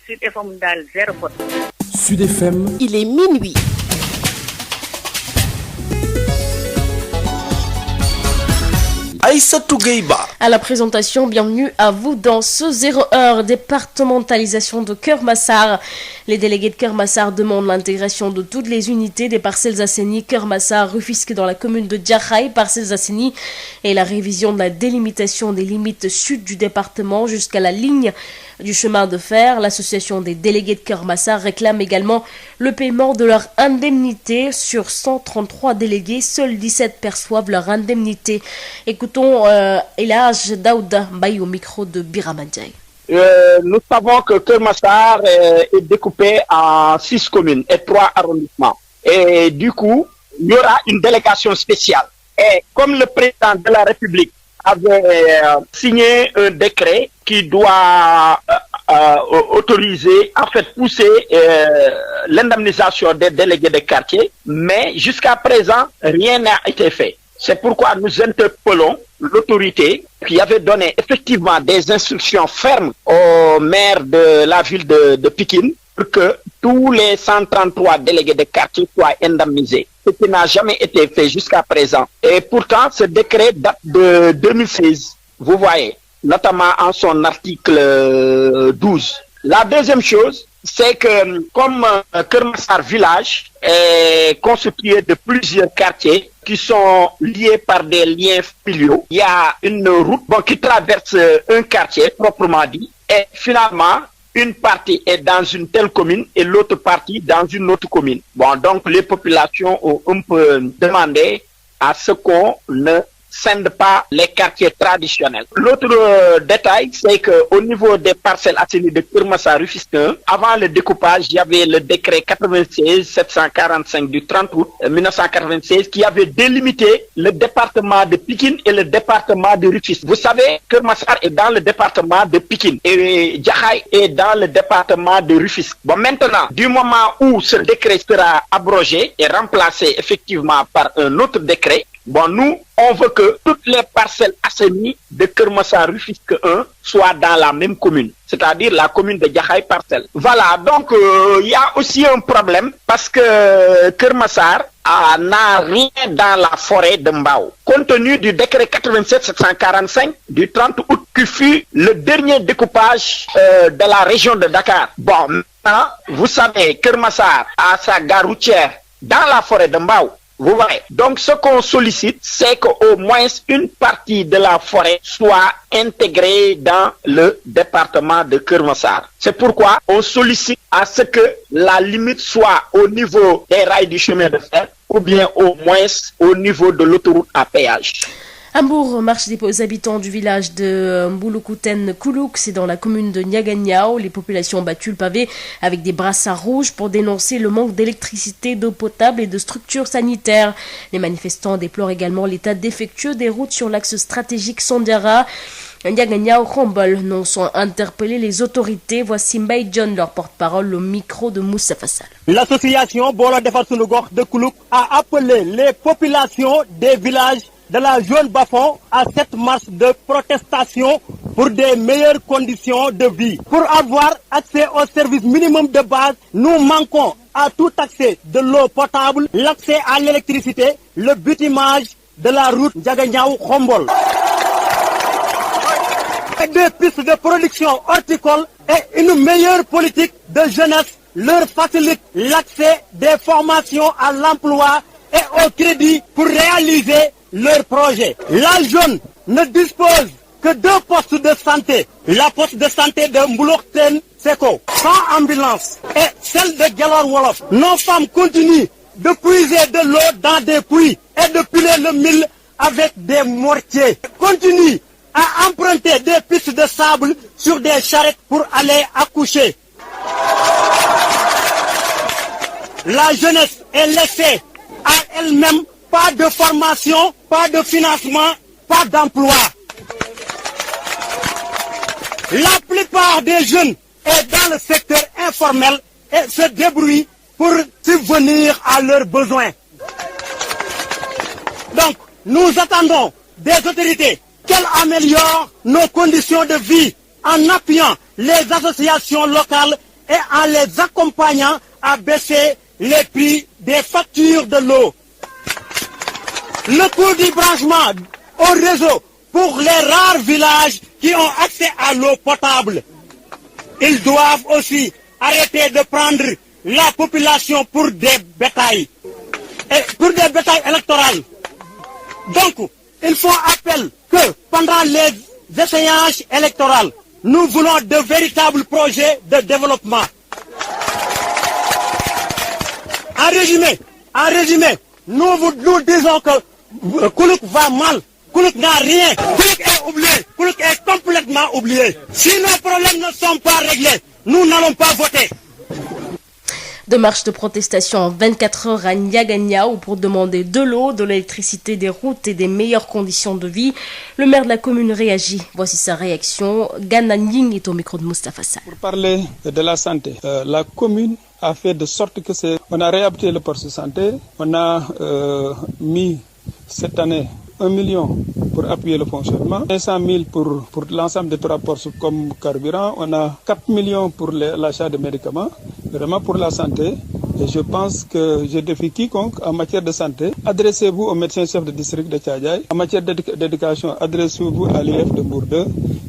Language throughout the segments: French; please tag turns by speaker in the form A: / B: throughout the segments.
A: Sud FM daal zéro faute.
B: Sud FM.
C: Il est minuit.
B: Aïssatou Gueye-Ba.
C: À la présentation, bienvenue à vous dans ce 0 heure départementalisation de Keur Massar. Les délégués de Keur Massar demandent l'intégration de toutes les unités des Parcelles Assainies Keur Massar Rufisque dans la commune de Jaxaay Parcelles Assainies et la révision de la délimitation des limites sud du département jusqu'à la ligne du chemin de fer. L'association des délégués de Keur Massar réclame également le paiement de leur indemnité. Sur 133 délégués, seuls 17 perçoivent leur indemnité. Écoutons Elhadj Daouda Mbaye au micro de Birama Ndiaye.
D: Nous savons que Keur Massar est découpé en 6 communes et 3 arrondissements. Et du coup, il y aura une délégation spéciale. Et comme le président de la République avait signé un décret qui doit autoriser, en fait, pousser l'indemnisation des délégués de quartier, mais jusqu'à présent, rien n'a été fait. C'est pourquoi nous interpellons l'autorité qui avait donné effectivement des instructions fermes au maire de la ville de Pikine pour que tous les 133 délégués de quartier soient indemnisés. Ce qui n'a jamais été fait jusqu'à présent. Et pourtant, ce décret date de 2016, vous voyez, notamment en son article 12. La deuxième chose, c'est que comme Keur Massar village est constitué de plusieurs quartiers qui sont liés par des liens filiaux, il y a une route qui traverse un quartier proprement dit, et finalement, une partie est dans une telle commune et l'autre partie dans une autre commune. Donc les populations ont un peu demandé à ce qu'on ne scinde pas les quartiers traditionnels. L'autre détail, c'est qu'au niveau des Parcelles Assainies de Keur Massar Rufisque 1, avant le découpage, il y avait le décret 96-745 du 30 août 1996 qui avait délimité le département de Pikine et le département de Rufisque. Vous savez, Keur Massar est dans le département de Pikine et Jaxaay est dans le département de Rufisque. Maintenant, du moment où ce décret sera abrogé et remplacé effectivement par un autre décret, nous, on veut que toutes les parcelles assainies de Keur Massar Rufisque 1 soient dans la même commune, c'est-à-dire la commune de Jaxaay Parcelles. Voilà, donc il y a aussi un problème parce que Keur Massar n'a rien dans la forêt de Mbao. Compte tenu du décret 87-745 du 30 août qui fut le dernier découpage de la région de Dakar. Maintenant, vous savez, Keur Massar a sa gare routière dans la forêt de Mbao. Vous voyez. Donc, ce qu'on sollicite, c'est qu'au moins une partie de la forêt soit intégrée dans le département de Keur Massar. C'est pourquoi on sollicite à ce que la limite soit au niveau des rails du chemin de fer ou bien au moins au niveau de l'autoroute à péage.
C: À Mbour, marche des habitants du village de Mbouloukouten-Koulouk, c'est dans la commune de Niaganyao. Les populations ont battu le pavé avec des brassards rouges pour dénoncer le manque d'électricité, d'eau potable et de structures sanitaires. Les manifestants déplorent également l'état défectueux des routes sur l'axe stratégique Sandiara. Niaganyao Khombol n'ont sont interpellés les autorités. Voici Mbaye John, leur porte-parole, au micro de Moussa Fassal.
E: L'association Bolo Defar Sunu Gokh de Koulouk a appelé les populations des villages de la zone Bafon à cette marche de protestation pour des meilleures conditions de vie. Pour avoir accès au service minimum de base, nous manquons à tout accès de l'eau potable, l'accès à l'électricité, le bitumage de la route Niaganyao-Khombol. Des pistes de production horticole et une meilleure politique de jeunesse leur facilite l'accès des formations à l'emploi et au crédit pour réaliser leur projet. La zone ne dispose que 2 postes de santé. La poste de santé de Mbouloukouten Seko, sans ambulance, et celle de Guelor Wolof. Nos femmes continuent de puiser de l'eau dans des puits et de piler le mil avec des mortiers. Continuent à emprunter des pistes de sable sur des charrettes pour aller accoucher. La jeunesse est laissée à elle-même. Pas de formation, pas de financement, pas d'emploi. La plupart des jeunes est dans le secteur informel et se débrouillent pour subvenir à leurs besoins. Donc, nous attendons des autorités qu'elles améliorent nos conditions de vie en appuyant les associations locales et en les accompagnant à baisser les prix des factures de l'eau. Le coût du branchement au réseau pour les rares villages qui ont accès à l'eau potable. Ils doivent aussi arrêter de prendre la population pour des bétails électoraux. Donc, ils font appel que pendant les échéances électorales, nous voulons de véritables projets de développement. En résumé, nous disons que Koulouk va mal. Koulouk n'a rien. Koulouk est oublié. Koulouk est complètement oublié. Si nos problèmes ne sont pas réglés, nous n'allons pas voter.
C: De marche de protestation en 24 heures à Ndiaganiao pour demander de l'eau, de l'électricité, des routes et des meilleures conditions de vie. Le maire de la commune réagit. Voici sa réaction. Gana Nying est au micro de Moustapha Sall.
A: Pour parler de la santé, la commune a fait de sorte que on a réhabilité le poste de santé. On a mis cette année 1 million pour appuyer le fonctionnement, 500 000 pour l'ensemble des 3 postes comme carburant, on a 4 millions pour l'achat de médicaments, vraiment pour la santé. Et je pense que je défie quiconque en matière de santé. Adressez-vous au médecin-chef de district de Tchadjaï. En matière d'éducation, adressez-vous à l'IF de Mbour 2.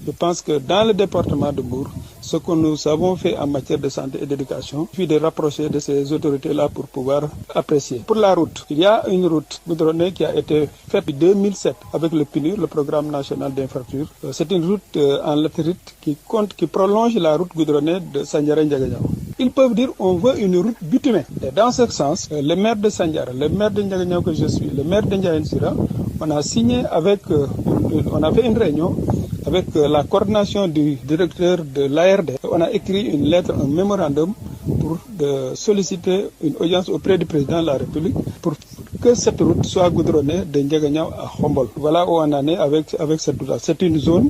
A: Je pense que dans le département de Mbour, ce que nous avons fait en matière de santé et d'éducation, puis de rapprocher de ces autorités-là pour pouvoir apprécier. Pour la route, il y a une route goudronnée qui a été faite en 2007 avec le PNUR, le Programme national d'infrastructure. C'est une route en latérite qui prolonge la route goudronnée de Sandiara-Ndiaganiao. Ils peuvent dire on veut une route bitumée. Et dans ce sens, le maire de Sandiara, le maire de Ndiaganiao que je suis, le maire de Ndiayen Sira, on a signé on a fait une réunion avec la coordination du directeur de l'ARD. On a écrit une lettre, un mémorandum pour solliciter une audience auprès du président de la République pour que cette route soit goudronnée de Ndiaganiao à Khombol. Voilà où on en est avec cette route. C'est une zone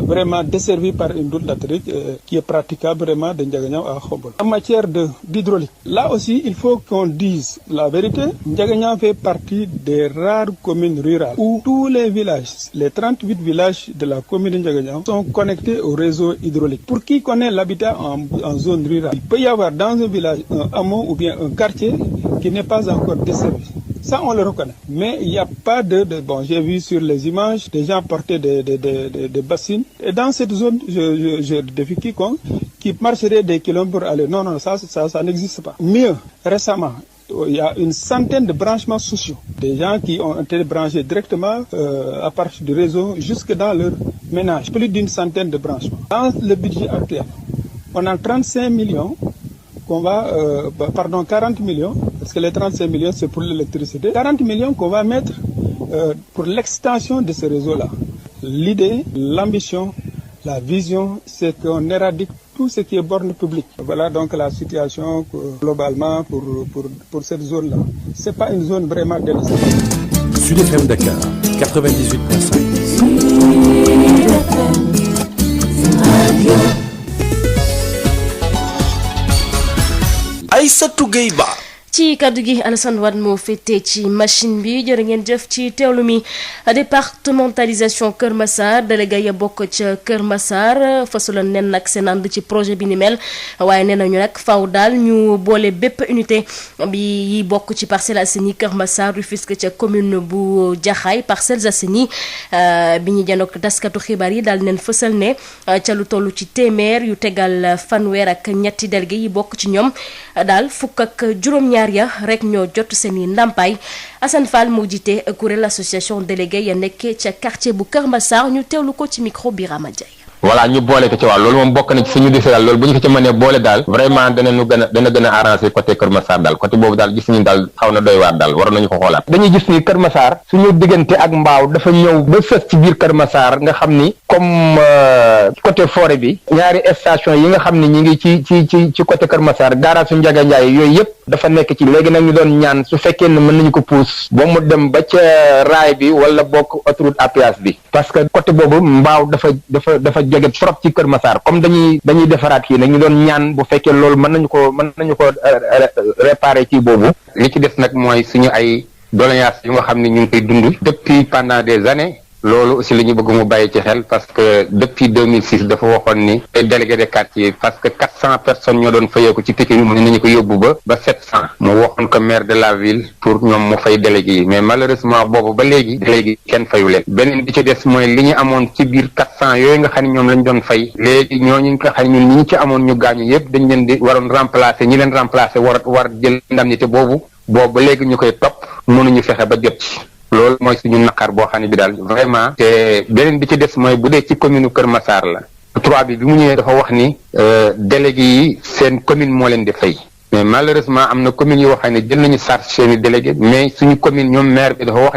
A: vraiment desservie par une route latérique qui est praticable vraiment de Ndiaganiao à Khombol. En matière d'hydraulique, là aussi il faut qu'on dise la vérité. Ndiaganiao fait partie des rares communes rurales où tous les villages, les 38 villages de la commune de Ndiaganiao sont connectés au réseau hydraulique. Pour qui connaît l'habitat en zone rurale, il peut y avoir dans un village un hameau ou bien un quartier qui n'est pas encore desservi. Ça, on le reconnaît. Mais il n'y a pas bon, j'ai vu sur les images des gens porter des bassines. Et dans cette zone, je défie quiconque qui marcherait des kilomètres pour aller. Non, ça n'existe pas. Mieux, récemment, il y a une centaine de branchements sociaux. Des gens qui ont été branchés directement à partir du réseau jusque dans leur ménage. Plus d'une centaine de branchements. Dans le budget actuel, on a 35 millions. 40 millions, parce que les 35 millions c'est pour l'électricité, 40 millions qu'on va mettre pour l'extension de ce réseau-là. L'idée, l'ambition, la vision, c'est qu'on éradique tout ce qui est borne publique. Voilà donc la situation globalement pour cette zone-là. C'est pas une zone vraiment délaissée.
B: Sud FM Dakar, 98.5.
F: Aïssatou Gueye Ba.
C: ci kaddu gi Alassane Wade moo féetee ci machine bi jërë ngeen jëf ci teewlu mi. Départementalisation Kër Massar délégué ya bokk ca Kër Massar fasula nen nag seen ànd ci projet bi ni mel waaye nee nañu nag faw daal ñu boole bépp unité bi yi bokk ci Parcelles Assainies Kër Massar Rufisque ca commune bu Jaxaay Parcelles Assainies bi ñu janook taskatu xibaar yi daal neen fësal ne ca lu toll ci téeméer yu tegal fanweer ak ñetti délégué yi bokk ci ñoom daal fukk ak juróom-ñaar ya rek ñoo jot seen i ndàmpaay. Assane Fall moo jiite kuréel association délégué ya nekkee ca quartier bu Kër Massar ñu teewlu ko ci micro bi Rama Ndiaye.
G: voilà ñu boole ko ci wàll loolu moom bokk na ci suñu dese daal loolu bu ñu ko ci mënee boole daal vraiment dana gën a arrangé côté Kër Massar daal côté boobu daal gis ñu daal xaw na doy waar daal waroon nañu ko xoolaat. dañuy gis ni Kër Massar suñu diggante ak Mbaaw dafa ñëw ba sës ci biir Kër Massar nga xam ni comme côté forêt bi ñaari station yi nga xam ni ñi ngi ci côté Kër Massar garage su Ndiaga Ndiaye yooyu yëpp dafa nekk ci léegi nag ñu doon ñaan su fekkee ne mën nañu ko puus ba mu dem ba ca raay bi wala bokk autoroute à péage bi parce que côté boobu Mbaaw dafa jóge trop ci Kër Massar comme dañuy defaraat kii nag ñu doon ñaan bu fekkee loolu mën nañu ko réparer ci boobu. li ci des nag mooy suñu ay doléances yu nga xam ne ñu ngi koy dund depuis pendant des années loolu aussi la ñu bëgg mu bàyyi ci xel parce que depuis 2006 dafa waxoon ni ay délégué de quartier parce que 400 personnes ñoo doon fayeeku ci Pikine mu ne nañu ko yóbbu ba 700 mu waxoon ko maire de la ville pour ñoom mu fay délégué yi mais malheureusement boobu ba léegi délégué kenn fayu leen beneen bi ci des mooy li ñu amoon ci biir 400 yooyu nga xam ne ñoom lañ doon fay léegi ñooñu nga xam ne ñun ñi ñu ci amoon ñu gaañu yëpp dañ leen di waroon remplacer ñi leen remplacer war jël indemnité boobu ba léegi ñu koy topp mënuñu fexe ba jot ci loolu mooy suñu naqar boo xam ne bi daal vraiment te beneen bi ci des mooy bu dee ci commune Kër Massar la 3 bi mu ñëwee dafa wax ni délégué yi seen commune moo leen di fay mais malheureusement am na commune yoo xam ne jël nañu charge seeni délégué mais suñu commune ñoom maire bi dafa wax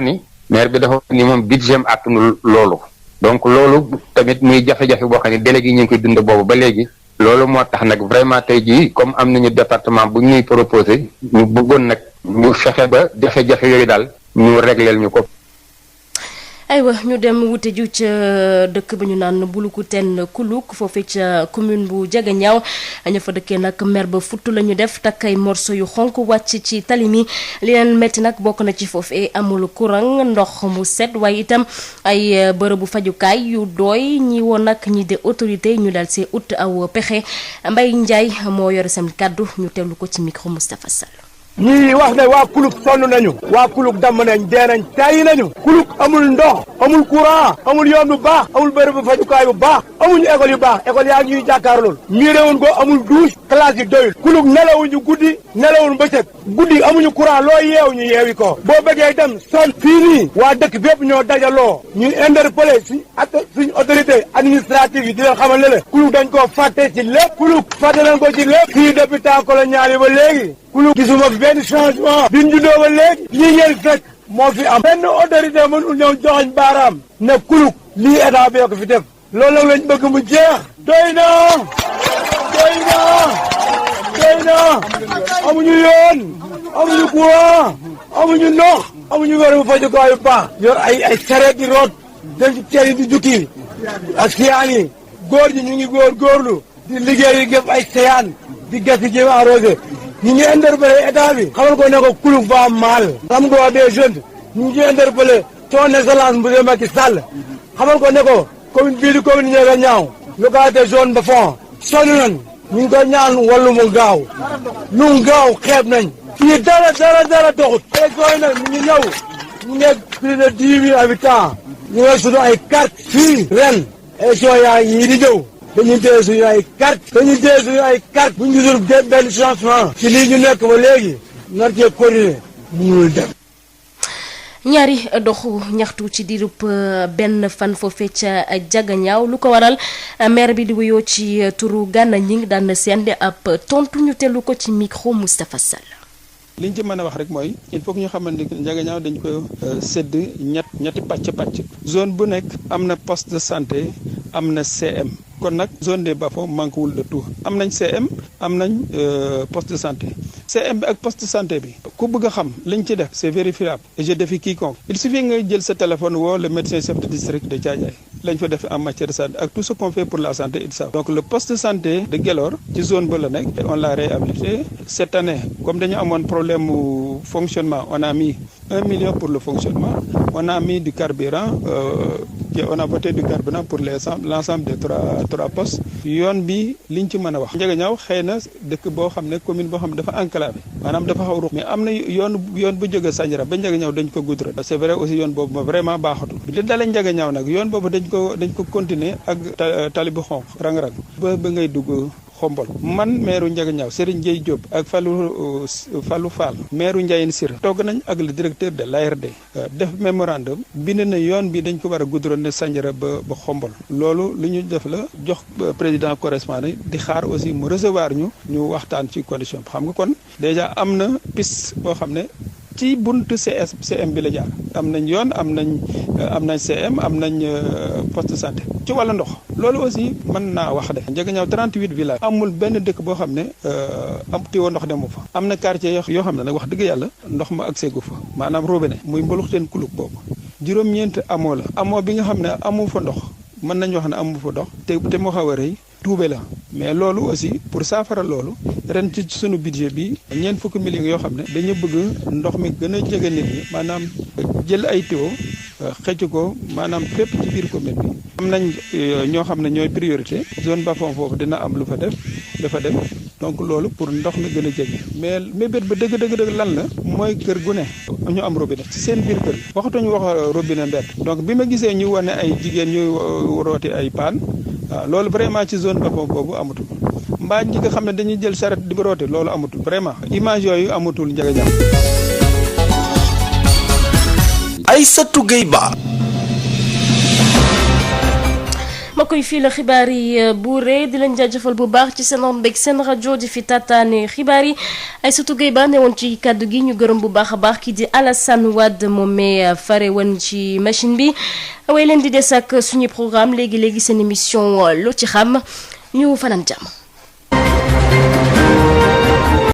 G: ni moom budget attanul loolu donc loolu tamit muy jafe-jafe boo xam ne délégué yi ñu ngi koy dund boobu ba léegi loolu moo tax nag vraiment tey jii comme am nañu département bu ñuy proposé ñu bëggoon nag ñu fexe ba jafe-jafe yooyu daal ñu régleel ñu ko.
C: aywa ñu dem wute ju ca dëkk ba ñu naan Bulukuteen Kuluk foofee ca commune bu Diaganiao ña fa dëkkee nag mer ba futt la ñu def takk ay morso yu xonk wàcc ci tali mi li leen metti nag bokk na ci foofee amul courant ndox mu set waaye itam ay bërëbu fajukaay yu dooy ñi woon nag ñi de autorité ñu daal see ut aw pexe Mbaye Ndiaye moo yore seen kàddu ñu teewlu ko ci micro Moustapha Sall.
E: ñii wax ne waa Kuluk sonn nañu waa Kuluk damm nañ dee nañ tàyyi nañu Kuluk amul ndox amul courant amul yoon bu baax amul bërëb bu fajukaay bu baax amuñu école yu baax école yaa ngi ñuy jàkkaarlool miirewuñ ko amul douche classe yi doyul Kuluk nelawuñu guddi nelawuñ bëccëg guddi amuñu courant loo yeew ñu yeewi ko boo bëggee dem sonn fii nii waa dëkk bépp ñoo dajaloo ñu interpellé suñ autorité administrative yi di leen xamal ne Kuluk dañ koo fàtte ci lépp Kuluk fàtte nañ ko ci lépp fii depuis temps colonial yi ba léegi Kuluk gisuma fi benn changement biñ juddoo ba léegi lii ngeen fekk moo fi am benn autorité mënul ñëw joxoñ baaraam ne Kuluk lii état bi ko fi def loolu nag lañ bëgg mu jeex doy na amuñu yoon amuñu courant amuñu ndox amuñu wér bu fajukaay bu baax yor ay sareet di root dem ci teen yi di jukki asiyaan yi góor ñi ñu ngi góorlu di liggéey yi gëf ay seyaan di gas yi jéem arrosé ñu ngi interpellé état bi xamal ko ne ko Kuluk va mal am droit des jeunes ñu ngi interpellé son excellence monsieur Macky Sall xamal ko ne ko commune bii di commune Diaganiao localité zone de fond sonn nañ ñu ngi ko ñaan wàllu mu gaaw lu gaaw xeeb nañ fii dara doxut élection yi nag ñu ngi ñëw ñu nekk plus de 10 000 habitants ñu ngi suñu ay carte fii ren élection yaa ngi di ñëw dañuy téye suñu ay carte bu ñu gisul benn changement ci lii ñu nekk ba léegi nar cee continuer mënul dem.
C: ñaari doxu ñaxtu ci diirub benn fan foofee ca Diaganiao lu ko waral maire bi di wuyoo ci turu Gana Gningue daan seende ab tontu ñu tellu ko ci micro Moustapha Sall.
A: liñ ci mën a wax rek mooy il faut que ñu xamante ni Diaganiao dañ ko sédd ñetti pàcc zone bu nekk am na poste de santé am na CM kon nag zone des Bas-Fonds manque wul de tout am nañ CM am nañ poste de santé CM bi ak poste de santé bi ku bëgg a xam liñ ci def c'est vérifiable et je défie quiconque il suffit nga jël sa téléphone woo le médecin chef de district de Thiadiaye lañ fa def en matière de santé ak tout ce qu'on fait pour la santé ils savent donc le poste de santé de Guelor ci zone ba la nekk on l'a réhabilité cette année comme dañu amoon problème mu fonctionnement on a mis 1 million pour le fonctionnement on a mis du carburant on a voté du carburant pour l'ensemble des trois postes yoon bi liñ ci mën a wax Diaganiao xëy na dëkk boo xam ne commune boo xam ne dafa enclavé maanaam dafa xaw ruq mais am na yoon bu jóge Sandiara ba Diaganiao dañ ko goudronné c'est vrai aussi yoon boobu ma vraiment baaxatul li dalee Diaganiao nag yoon boobu dañ ko continuer ak tali bu xonq rang-rang ba ngay dugg Xombol man maire Diaganiao Serigne Ndiaye Diop ak Fallou Fall maire Ndiayène Sir togg nañ ak le directeur de l'ARD def mémorandum bind na yoon bi dañ ko war a goudronner Sandiara ba Xombol loolu lu ñu def la jox président correspondant di xaar aussi mu recevoir ñu waxtaan ci condition xam nga kon déjà am na piste boo xam ne ci buntu CM bi la jaar am nañ yoon am nañ CM am nañ poste de santé ci wàllu ndox loolu aussi mën naa wax de Diaganiao 38 villages amul benn dëkk boo xam ne am tiwo ndox demu fa am na quartier yoo xam ne nag wax dëgg yàlla ndox ma accès gu fa maanaam robinet muy Mbuluxteen Kuluk boobu juróom-ñeent amoo la amoo bi nga xam ne amu fa ndox mën nañu wax ne amu fa ndox te mu xaw a rëy tuube la mais loolu aussi pour saafara loolu ren ci sunu budget bi 40 millions yoo xam ne dañu bëgg ndox mi gën a jege nit ñi maanaam jël ay tuyau xëcc ko maanaam fépp ci biir commune bi. am nañ ñoo xam ne ñooy priorité zone Bafon foofu dina am lu fa def dafa def donc loolu pour ndox mi gën a jege mais mébét ba dëgg lan la mooy kër gu ne ñu am robinet ci seen biir kër waxatuñu wax robinet mbedd donc bi ma gisee ñu wane ay jigéen ñuy rooti ay paan waaw loolu vraiment ci zone Bafon boobu amatul mbaa ñi nga xam ne dañuy jël charrette di rooti loolu amatul vraiment image yooyu amatul Ndiaga Diaw.
F: Aïssatou Gueye Ba.
C: ma koy fii la xibaar yi buuree di leen jaajëfal bu baax ci seen mbég seen rajo di fi tataane xibaar yi Aïssatou Gueye Ba ne woon ci kàddu gi ñu gërëm bu baax a baax ki di Alassane Wade moom mee fare woon ci machine bi way leen di des ak suñu programme léegi seen émission loo ci xam ñu fanaan jàmm.